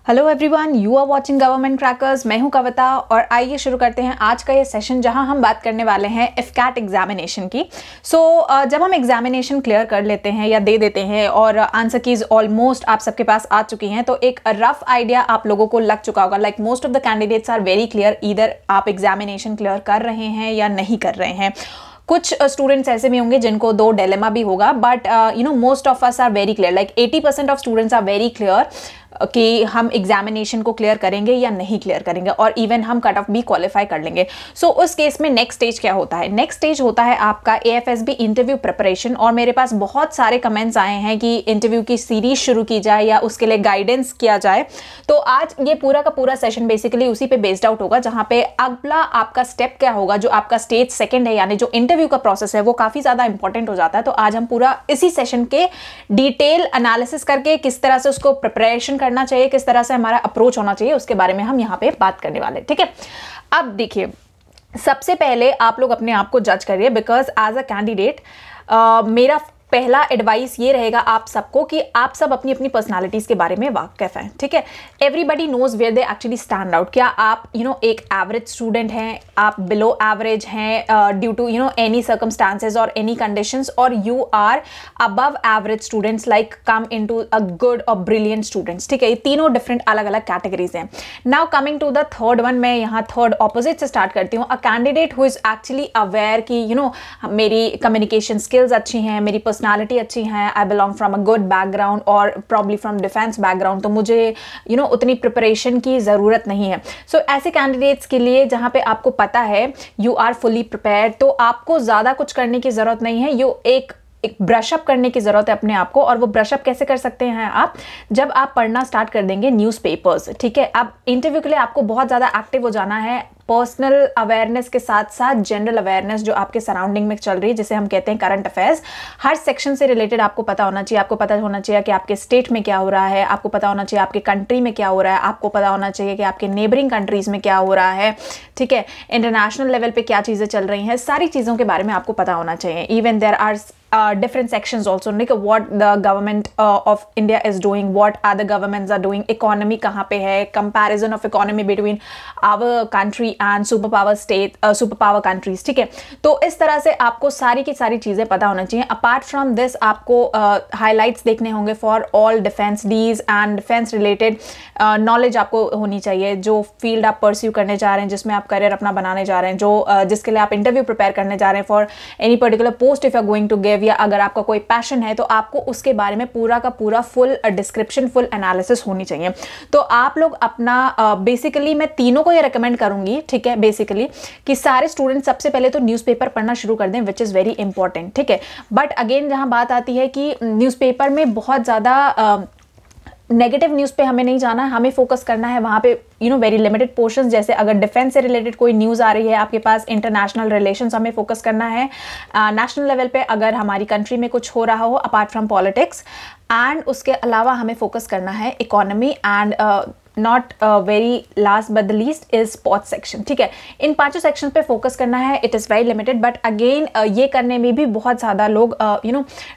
Hello everyone, you are watching government crackers. मैं हूं कविता और आइए शुरू करते हैं आज का ये सेशन जहां हम बात करने वाले हैं एफकैट एग्जामिनेशन की। जब हम एग्जामिनेशन क्लियर कर लेते हैं या दे देते हैं और आंसर कीज ऑलमोस्ट आप सबके पास आ चुकी हैं, तो एक रफ आइडिया आप लोगों को लग चुका होगा। Like most of the candidates are very clear, either आप एग्जामिनेशन क्लियर कर रहे हैं या नहीं कर रहे हैं। कुछ स्टूडेंट्स ऐसे भी होंगे जिनको दो डिलेमा भी होगा, but most of us are very clear. Like 80% of students are very clear कि हम एग्जामिनेशन को क्लियर करेंगे या नहीं क्लियर करेंगे, और इवन हम कट ऑफ भी क्वालिफाई कर लेंगे। उस केस में नेक्स्ट स्टेज क्या होता है? नेक्स्ट स्टेज होता है आपका AFSB इंटरव्यू प्रिपरेशन। और मेरे पास बहुत सारे कमेंट्स आए हैं कि इंटरव्यू की सीरीज शुरू की जाए या उसके लिए गाइडेंस किया जाए। तो आज ये पूरा का पूरा सेशन बेसिकली उसी पे बेस्ड आउट होगा, जहां पे अगला आपका स्टेप क्या होगा। जो आपका स्टेज सेकंड है, यानी जो इंटरव्यू का प्रोसेस है, वो काफी ज्यादा इंपॉर्टेंट हो जाता है। तो आज हम पूरा इसी सेशन के डिटेल एनालिसिस करके किस तरह से उसको प्रिपरेशन करना चाहिए, किस तरह से हमारा अप्रोच होना चाहिए, उसके बारे में हम यहां पे बात करने वाले हैं। ठीक है, अब देखिए, सबसे पहले आप लोग अपने आप को जज करिए, बिकॉज एज अ कैंडिडेट मेरा पहला एडवाइस ये रहेगा आप सबको कि आप सब अपनी अपनी पर्सनालिटीज के बारे में वाकिफ हैं। ठीक है, everybody knows where they actually stand out. क्या आप एक एवरेज स्टूडेंट हैं, आप बिलो एवरेज हैं ड्यू टू एनी सर्कमस्टांसेस और एनी कंडीशंस, और you are above average students, like come into a good और ब्रिलियंट स्टूडेंट्स। ठीक है, ये तीनों डिफरेंट अलग अलग कैटेगरीज हैं। Now coming to the third one, मैं यहाँ थर्ड ऑपोजिट से स्टार्ट करती हूँ। A candidate who is actually aware कि मेरी कम्युनिकेशन स्किल्स अच्छी हैं, मेरी पर्सनालिटी अच्छी है, I belong from a good background और प्रॉब्ली फ्रॉम डिफेंस बैकग्राउंड, तो मुझे उतनी प्रिपरेशन की ज़रूरत नहीं है। ऐसे कैंडिडेट्स के लिए जहाँ पे आपको पता है यू आर फुली प्रिपेयर्ड, तो आपको ज़्यादा कुछ करने की ज़रूरत नहीं है। एक ब्रशअप करने की ज़रूरत है अपने आप को, और वो ब्रशअप कैसे कर सकते हैं आप? जब आप पढ़ना स्टार्ट कर देंगे न्यूज़पेपर्स। ठीक है, अब इंटरव्यू के लिए आपको बहुत ज़्यादा एक्टिव हो जाना है। पर्सनल अवेयरनेस के साथ साथ जनरल अवेयरनेस जो आपके सराउंडिंग में चल रही है, जिसे हम कहते हैं करंट अफेयर्स, हर सेक्शन से रिलेटेड आपको पता होना चाहिए। आपको पता होना चाहिए कि आपके स्टेट में क्या हो रहा है, आपको पता होना चाहिए आपके कंट्री में क्या हो रहा है, आपको पता होना चाहिए कि आपके नेबरिंग कंट्रीज में क्या हो रहा है। ठीक है, इंटरनेशनल लेवल पे क्या चीज़ें चल रही हैं, सारी चीज़ों के बारे में आपको पता होना चाहिए। Even there are different sections also, like what the government of India is doing, what other governments are doing, economy कहाँ पे है, comparison of economy between our country and superpower countries। ठीक है, तो इस तरह से आपको सारी की सारी चीज़ें पता होना चाहिए। अपार्ट फ्रॉम दिस आपको हाईलाइट्स देखने होंगे फॉर ऑल डिफेंस डीज एंड डिफेंस रिलेटेड नॉलेज आपको होनी चाहिए। जो फील्ड आप परस्यू करने जा रहे हैं, जिसमें आप करियर अपना बनाने जा रहे हैं, जिसके लिए आप इंटरव्यू प्रिपेयर करने जा रहे हैं for any particular post if you are going to give, या अगर आपका कोई पैशन है तो आपको उसके बारे में पूरा का पूरा फुल डिस्क्रिप्शन, फुल एनालिसिस होनी चाहिए। तो आप लोग अपना बेसिकली मैं तीनों को ये रेकमेंड करूंगी, ठीक है, बेसिकली कि सारे स्टूडेंट सबसे पहले तो न्यूज़पेपर पढ़ना शुरू कर दें, विच इज़ वेरी इंपॉर्टेंट। ठीक है, बट अगेन जहां बात आती है कि न्यूज़पेपर में बहुत ज़्यादा नेगेटिव न्यूज़ पे हमें नहीं जाना है, हमें फोकस करना है वहाँ पे वेरी लिमिटेड पोर्शंस। जैसे अगर डिफेंस से रिलेटेड कोई न्यूज़ आ रही है आपके पास, इंटरनेशनल रिलेशंस हमें फोकस करना है। नेशनल लेवल पे अगर हमारी कंट्री में कुछ हो रहा हो अपार्ट फ्रॉम पॉलिटिक्स, एंड उसके अलावा हमें फोकस करना है economy, and not very last but the least is sports section. ठीक है, इन पांचों सेक्शन पे फोकस करना है। It is very limited, but again ये करने में भी बहुत ज़्यादा लोग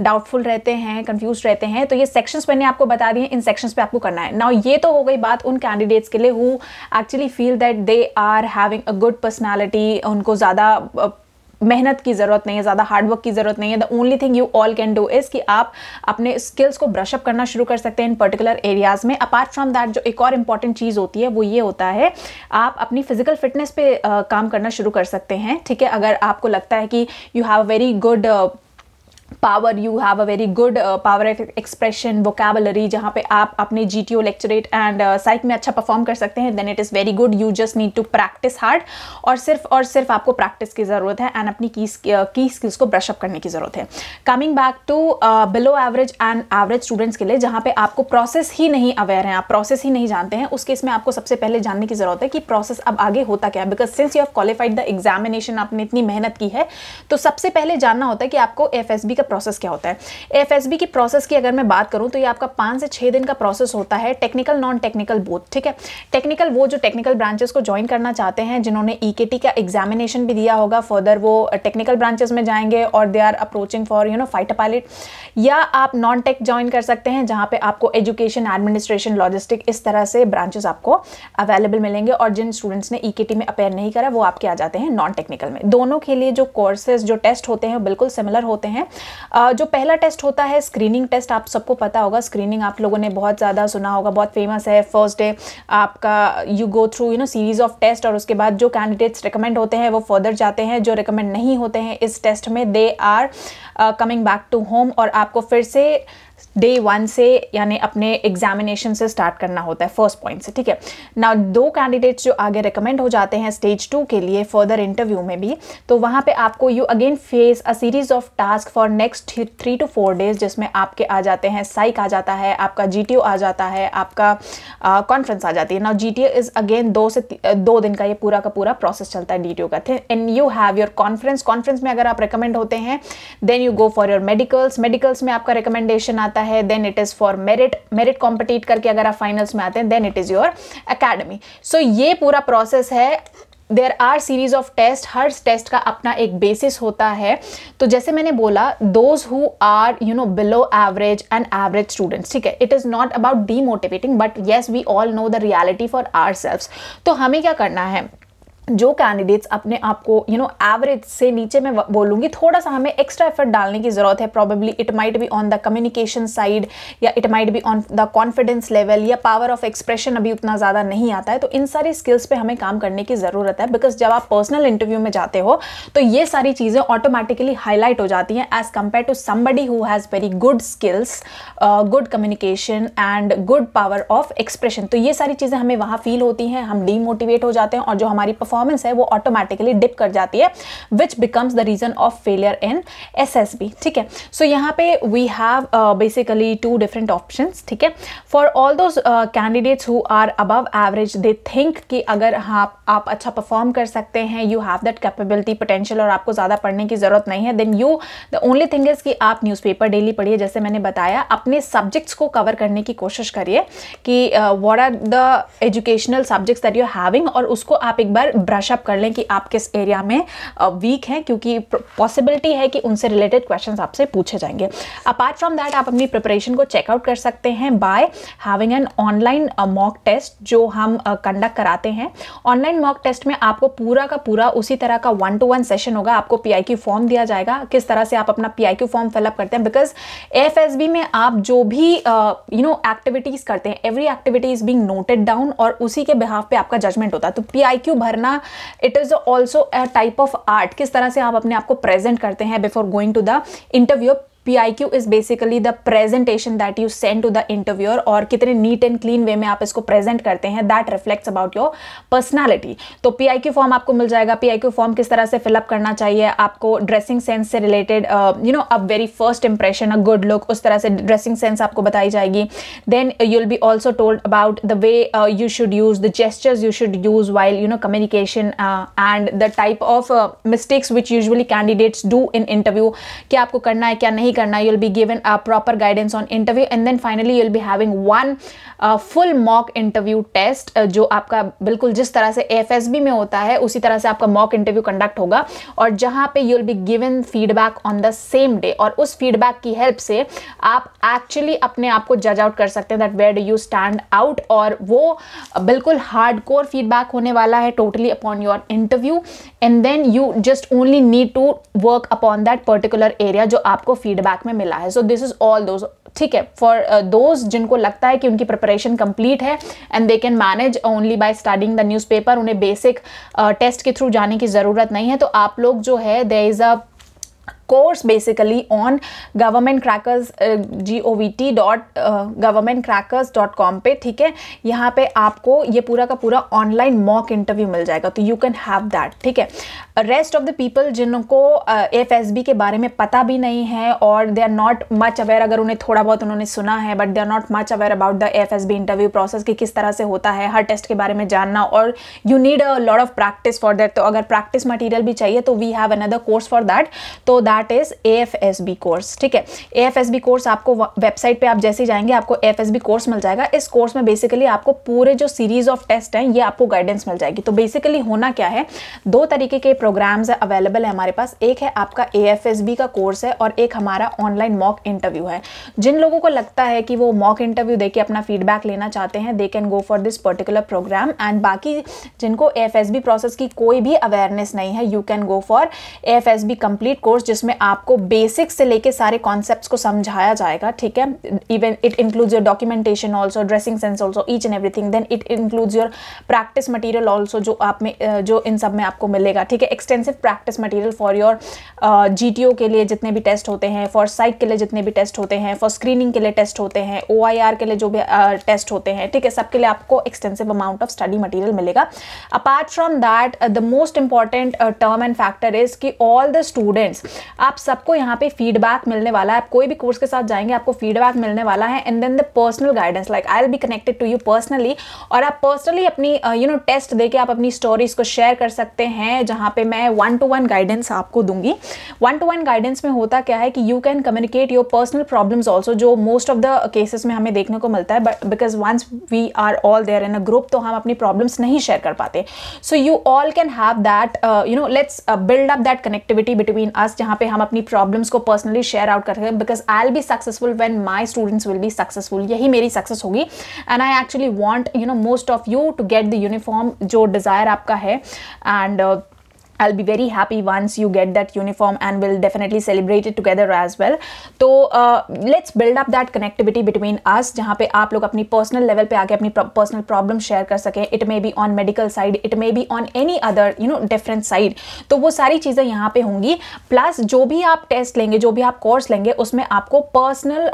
डाउटफुल रहते हैं, कंफ्यूज रहते हैं। तो ये सेक्शंस मैंने आपको बता दिए, इन सेक्शंस पे आपको करना है। नाउ ये तो हो गई बात उन कैंडिडेट्स के लिए who actually feel that they are having a good personality, उनको ज़्यादा मेहनत की ज़रूरत नहीं है, ज़्यादा हार्डवर्क की ज़रूरत नहीं है। The only thing you all can do is कि आप अपने स्किल्स को ब्रशअप करना शुरू कर सकते हैं इन पर्टिकुलर एरियाज़ में। अपार्ट फ्रॉम दैट जो एक और इंपॉर्टेंट चीज़ होती है वो ये होता है, आप अपनी फिजिकल फिटनेस पे काम करना शुरू कर सकते हैं। ठीक है, अगर आपको लगता है कि you have a very good power, you have a very good power expression vocabulary, जहाँ पे आप अपने GTO लेक्चरेट एंड साइक में अच्छा परफॉर्म कर सकते हैं, then it is very good. You just need to practise hard, और सिर्फ आपको प्रैक्टिस की ज़रूरत है, एंड अपनी की स्किल्स को ब्रशअप करने की ज़रूरत है। Coming back to below average and average students के लिए, जहाँ पे आपको प्रोसेस ही नहीं अवेयर हैं, आप प्रोसेस ही नहीं जानते हैं, उस केस में आपको सबसे पहले जानने की ज़रूरत है कि प्रोसेस अब आगे होता क्या है। Because since you have qualified the examination, आपने इतनी मेहनत की है, तो सबसे पहले जानना होता है कि आपको AFSB का प्रोसेस क्या होता है। एफएसबी की प्रोसेस की अगर मैं बात करूँ तो ये आपका 5 से 6 दिन का प्रोसेस होता है, टेक्निकल नॉन टेक्निकल बोथ, ठीक है। टेक्निकल वो जो टेक्निकल ब्रांचेस को ज्वाइन करना चाहते हैं, जिन्होंने ईकेटी का एग्जामिनेशन भी दिया होगा, फर्दर वो टेक्निकल ब्रांचेस में जाएंगे और they are approaching for fighter pilot. या आप नॉन टेक ज्वाइन कर सकते हैं जहाँ पे आपको एजुकेशन, एडमिनिस्ट्रेशन, लॉजिस्टिक, इस तरह से ब्रांचेस आपको अवेलेबल मिलेंगे। और जिन स्टूडेंट्स ने ईकेटी में अपेयर नहीं करा वो आपके आ जाते हैं नॉन टेक्निकल में। दोनों के लिए जो कोर्सेज, जो टेस्ट होते हैं बिल्कुल सिमिलर होते हैं। जो पहला टेस्ट होता है स्क्रीनिंग टेस्ट, आप सबको पता होगा, स्क्रीनिंग आप लोगों ने बहुत ज़्यादा सुना होगा, बहुत फेमस है। फर्स्ट डे आपका you go through series of test, और उसके बाद जो कैंडिडेट्स रिकमेंड होते हैं वो फर्दर जाते हैं, जो रिकमेंड नहीं होते हैं इस टेस्ट में they are coming back to home, और आपको फिर से डे 1 से यानी अपने एग्जामिनेशन से स्टार्ट करना होता है, फर्स्ट पॉइंट से, ठीक है ना। 2 कैंडिडेट्स जो आगे रिकमेंड हो जाते हैं स्टेज 2 के लिए फर्दर इंटरव्यू में भी, तो वहाँ पे आपको you again face a series of task for next 3 to 4 days, जिसमें आपके आ जाते हैं साइक आ जाता है, आपका जीटीओ आ जाता है, आपका कॉन्फ्रेंस आ जाती है ना। जीटीओ इज अगेन 2 दिन का ये पूरा का पूरा प्रोसेस चलता है डीटीओ का। And you have your conference में अगर आप रिकमेंड होते हैं then you go for your medicals में आपका रिकमेंडेशन आता है, then it is for merit compete करके अगर आप फाइनल्स में आते हैं then it is your academy. So ये पूरा प्रोसेस है। There are series of test, हर टेस्ट का अपना एक बेसिस होता है। तो जैसे मैंने बोला, those who are below average and average students, ठीक है, it is not about demotivating but yes we all know the reality for ourselves. तो हमें क्या करना है, जो कैंडिडेट्स अपने आप को एवरेज से नीचे में बोलूँगी, थोड़ा सा हमें एक्स्ट्रा एफर्ट डालने की ज़रूरत है। Probably it might be on the communication side, या it might be on the confidence level, या पावर ऑफ एक्सप्रेशन अभी उतना ज़्यादा नहीं आता है। तो इन सारी स्किल्स पे हमें काम करने की ज़रूरत है, बिकॉज जब आप पर्सनल इंटरव्यू में जाते हो तो ये सारी चीज़ें ऑटोमेटिकली हाईलाइट हो जाती हैं as compared to somebody who has very good skills, good communication and good power of expression. तो ये सारी चीज़ें हमें वहाँ फील होती हैं, हम डीमोटिवेट हो जाते हैं, और जो हमारी परफॉर्मेंस है वो ऑटोमेटिकली डिप कर जाती है, which becomes the reason of failure in SSB, ठीक है। सो यहाँ पे we have basically 2 different options, ठीक है। For all those candidates who are above average, they think कि अगर आप अच्छा परफॉर्म कर सकते हैं, you have that capability, potential, और आपको ज़्यादा पढ़ने की ज़रूरत नहीं है, then you the only thing is कि आप न्यूज़पेपर डेली पढ़िए। जैसे मैंने बताया, अपने सब्जेक्ट्स को कवर करने की कोशिश करिए कि what are the educational subjects that you are having, और उसको आप एक बार ब्रश अप कर लें कि आप किस एरिया में वीक हैं, क्योंकि पॉसिबिलिटी है कि उनसे रिलेटेड क्वेश्चंस आपसे पूछे जाएंगे। अपार्ट फ्रॉम दैट, आप अपनी प्रिपरेशन को चेकआउट कर सकते हैं by having an online mock test जो हम कंडक्ट कराते हैं। ऑनलाइन मॉक टेस्ट में आपको पूरा का पूरा उसी तरह का 1-to-1 सेशन होगा। आपको PIQ फॉर्म दिया जाएगा, किस तरह से आप अपना PIQ फॉर्म फिलअप करते हैं, बिकॉज AFSB में आप जो भी एक्टिविटीज करते हैं, every activity is being noted down, और उसी के बिहाफ पे आपका जजमेंट होता है। तो PIQ भरना, it is also a type of art, किस तरह से आप अपने आप को प्रेजेंट करते हैं before going to the interview. PIQ is basically the presentation that you send to the interviewer, और कितने नीट एंड क्लीन वे में आप इसको प्रेजेंट करते हैं, that reflects about your personality. तो PIQ फॉर्म आपको मिल जाएगा। PIQ फॉर्म किस तरह से फिलअप करना चाहिए, आपको ड्रेसिंग सेंस से related a very first impression, a good look, उस तरह से ड्रेसिंग सेंस आपको बताई जाएगी। Then you will be also told about the way you should use the gestures you should use while communication, and the type of mistakes which usually candidates do in interview, क्या आपको करना है क्या नहीं करना। you'll be given a proper guidance on interview, and then finally you'll be having one full mock interview test, जो आपका बिल्कुल जिस तरह से AFSB में होता है उसी तरह से आपका mock interview कंडक्ट होगा, और जहां पे you'll be given feedback on the same day, और उस feedback की हेल्प से आप एक्चुअली अपने आप को जज आउट कर सकते हैं that where do you stand out, और वो बिल्कुल हार्डकोर फीडबैक होने वाला है totally upon your interview, and then you just only need to work upon that particular area जो आपको फीडबैक में मिला है। So this is all those, ठीक है, फॉर दोज जिनको लगता है कि उनकी प्रिपरेशन कंप्लीट है and they can manage only by studying the newspaper, उन्हें बेसिक टेस्ट के थ्रू जाने की ज़रूरत नहीं है, तो आप लोग जो है there is a course basically on governmentcrackers govt.governmentcrackers.com पे, ठीक है। यहाँ पे आपको ये पूरा का पूरा ऑनलाइन मॉक इंटरव्यू मिल जाएगा, तो यू कैन हैव दैट, ठीक है। रेस्ट ऑफ द पीपल जिनको AFSB के बारे में पता भी नहीं है और they are not much aware, अगर उन्हें थोड़ा बहुत उन्होंने सुना है but they are not much aware about the AFSB interview process कि किस तरह से होता है, हर टेस्ट के बारे में जानना, और you need a lot of practice for that. तो अगर प्रैक्टिस मटीरियल भी चाहिए तो we have another course for that, तो that that is AFSB course. ठीक है, AFSB कोर्स आपको वेबसाइट पे आप जैसे ही जाएंगे आपको AFSB कोर्स मिल जाएगा। इस कोर्स में बेसिकली आपको पूरे जो सीरीज ऑफ टेस्ट हैं ये आपको गाइडेंस मिल जाएगी। तो बेसिकली होना क्या है, दो तरीके के प्रोग्राम्स अवेलेबल है हमारे पास। एक है आपका AFSB का कोर्स है और एक हमारा ऑनलाइन मॉक इंटरव्यू है। जिन लोगों को लगता है कि वो मॉक इंटरव्यू देके अपना फीडबैक लेना चाहते हैं, they can go for this particular programme. And बाकी जिनको AFSB प्रोसेस की कोई भी अवेयरनेस नहीं है, you can go for AFSB complete course, जिसमें आपको बेसिक से लेके सारे कॉन्सेप्ट्स को समझाया जाएगा। ठीक है, even it includes your documentation also, dressing sense also, each and everything. Then it includes your practice material also, जो आप में जो इन सब में आपको मिलेगा। ठीक है, extensive practice material for your GTO के लिए जितने भी टेस्ट होते हैं, फॉर साइक के लिए जितने भी टेस्ट होते हैं, फॉर स्क्रीनिंग के लिए टेस्ट होते हैं, OIR के लिए जो भी टेस्ट होते हैं। ठीक है, सबके लिए आपको extensive amount of study material मिलेगा। Apart from that the most important term and factor is कि ऑल द स्टूडेंट्स, आप सबको यहाँ पे फीडबैक मिलने वाला है। आप कोई भी कोर्स के साथ जाएंगे आपको फीडबैक मिलने वाला है। And then the personal guidance, like I will be connected to you personally, और आप पर्सनली अपनी टेस्ट देके आप अपनी स्टोरीज को शेयर कर सकते हैं, जहाँ पे मैं 1-to-1 गाइडेंस आपको दूंगी। 1-to-1 गाइडेंस में होता क्या है कि you can communicate your personal problems also, जो मोस्ट ऑफ द केसेस में हमें देखने को मिलता है। But because once we are all there in a group तो हम अपनी प्रॉब्लम्स नहीं शेयर कर पाते। So you all can have that let's build up that connectivity between us, जहाँ पे हम अपनी प्रॉब्लम्स को पर्सनली शेयर आउट कर सकें। Because I will be successful when my students will be successful, यही मेरी सक्सेस होगी। And I actually want most of you to get the uniform जो डिज़ायर आपका है। And I'll be very happy once you get that uniform and we'll definitely celebrate it together as well. तो let's build up that connectivity between us, जहाँ पे आप लोग अपनी personal level पे आके अपनी personal problem share कर सकें। It may be on medical side, it may be on any other different side. तो वो सारी चीज़ें यहाँ पे होंगी। प्लस जो भी आप टेस्ट लेंगे, जो भी आप कोर्स लेंगे, उसमें आपको पर्सनल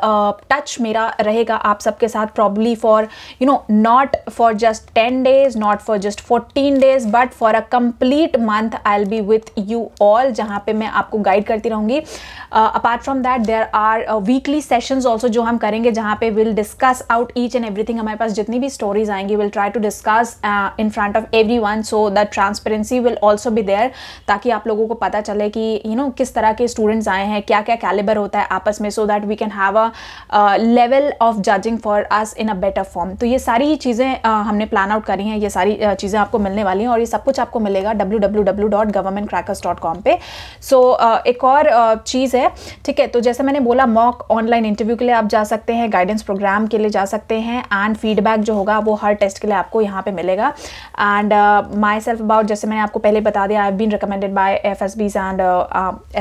टच मेरा रहेगा आप सबके साथ, probably for not for just 10 days, not for just 14 days, but for a complete month I'll be with you all, जहाँ पे मैं आपको गाइड करती रहूँगी। Apart from that there are weekly sessions also जो हम करेंगे, जहाँ पे will discuss out each and everything. हमारे पास जितनी भी स्टोरीज आएंगी will try to discuss in front of everyone, so that transparency will also be there, ताकि आप लोगों को पता चले कि किस तरह के स्टूडेंट्स आए हैं, क्या क्या कैलिबर होता है आपस में, so that we can have a level of judging for us in a better form. तो ये सारी चीज़ें हमने प्लान आउट करी हैं, ये सारी चीज़ें आपको मिलने वाली हैं, और ये सब कुछ आपको मिलेगा www.governmentcrackers.com पे। सो एक और चीज़ है, ठीक है, तो जैसे मैंने बोला मॉक ऑनलाइन इंटरव्यू के लिए आप जा सकते हैं, गाइडेंस प्रोग्राम के लिए जा सकते हैं, एंड फीडबैक जो होगा वो हर टेस्ट के लिए आपको यहाँ पे मिलेगा। एंड माई सेल्फ अबाउट, जैसे मैंने आपको पहले बता दिया, I have been recommended by FSBs and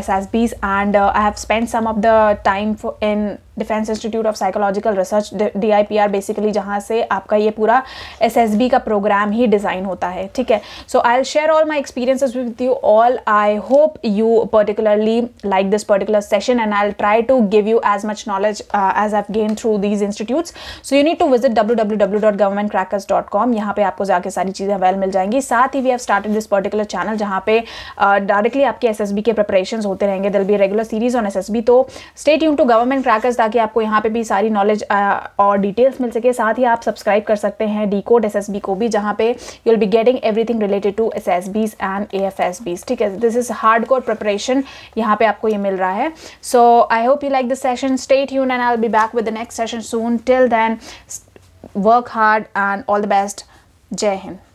SSBs, and I have spend some of the time in Defence Institute of Psychological Research, DIPR basically, जहाँ से आपका ये पूरा SSB का प्रोग्राम ही डिज़ाइन होता है। ठीक है, so I will share all my experiences with you all. I hope you particularly like this particular session, and I'll try to give you as much knowledge as I've gained through these institutes. So you need to visit www.governmentcrackers.com. यहाँ पे आपको जाके सारी चीज़ें avail मिल जाएंगी। साथ ही we have started this particular channel जहाँ पे डायरेक्टली आपके SSB के preparations होते रहेंगे। There will be a regular series on SSB, तो stay tuned to Government Crackers ताकि आपको यहाँ पे भी सारी नॉलेज और डिटेल्स मिल सके। साथ ही आप सब्सक्राइब कर सकते हैं Decode SSB को भी, जहाँ पे you'll be getting everything related to SSBs and AFSBs। ठीक है, this is hardcore preparation यहाँ पे आपको ये मिल रहा है। So I hope you like this session. Stay tuned and I'll be back with the next session soon. Till then, work hard and all the best. Jai Hind.